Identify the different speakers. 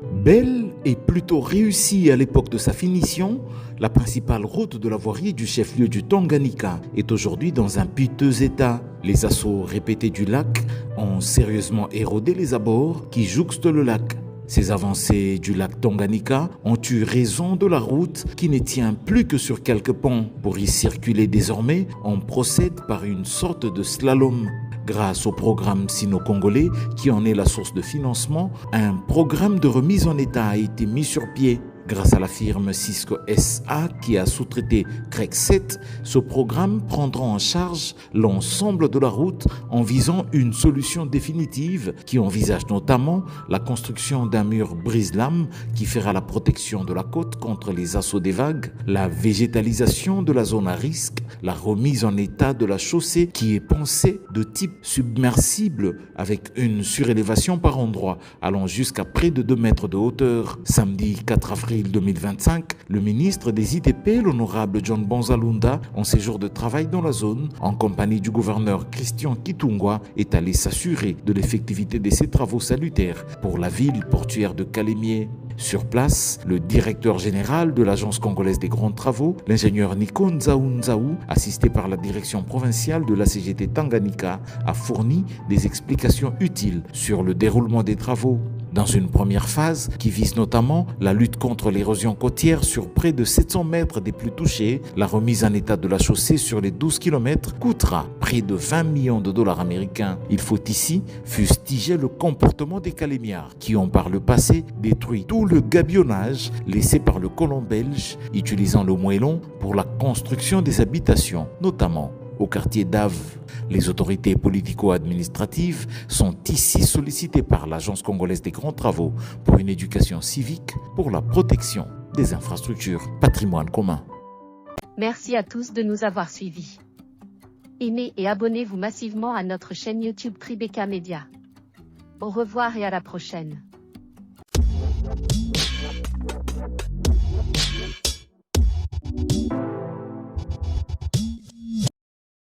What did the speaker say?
Speaker 1: Belle et plutôt réussie à l'époque de sa finition, la principale route de la voirie du chef-lieu du Tanganyika est aujourd'hui dans un piteux état. Les assauts répétés du lac ont sérieusement érodé les abords qui jouxtent le lac. Ces avancées du lac Tanganyika ont eu raison de la route qui ne tient plus que sur quelques ponts. Pour y circuler désormais, on procède par une sorte de slalom. Grâce au programme sino-congolais qui en est la source de financement, un programme de remise en état a été mis sur pied. Grâce à la firme Cisco SA qui a sous-traité CREC 7, ce programme prendra en charge l'ensemble de la route en visant une solution définitive qui envisage notamment la construction d'un mur brise-lames qui fera la protection de la côte contre les assauts des vagues, la végétalisation de la zone à risque, la remise en état de la chaussée qui est pensée de type submersible avec une surélévation par endroit allant jusqu'à près de 2 mètres de hauteur. Samedi 4 avril 2025, le ministre des ITP, l'honorable John Bonzalunda, en séjour de travail dans la zone, en compagnie du gouverneur Christian Kitungwa, est allé s'assurer de l'effectivité de ces travaux salutaires pour la ville portuaire de Calémier. Sur place, le directeur général de l'Agence congolaise des grands travaux, l'ingénieur Nico Nzaou, assisté par la direction provinciale de la CGT Tanganyika, a fourni des explications utiles sur le déroulement des travaux. Dans une première phase qui vise notamment la lutte contre l'érosion côtière sur près de 700 mètres des plus touchés, la remise en état de la chaussée sur les 12 km coûtera près de 20 millions de dollars américains. Il faut ici fustiger le comportement des Calémiards qui ont par le passé détruit tout le gabionnage laissé par le colon belge utilisant le moellon pour la construction des habitations, notamment au quartier d'Ave. Les autorités politico-administratives sont ici sollicitées par l'Agence congolaise des grands travaux pour une éducation civique pour la protection des infrastructures patrimoine commun.
Speaker 2: Merci à tous de nous avoir suivis. Aimez et abonnez-vous massivement à notre chaîne YouTube Tribeca Media. Au revoir et à la prochaine.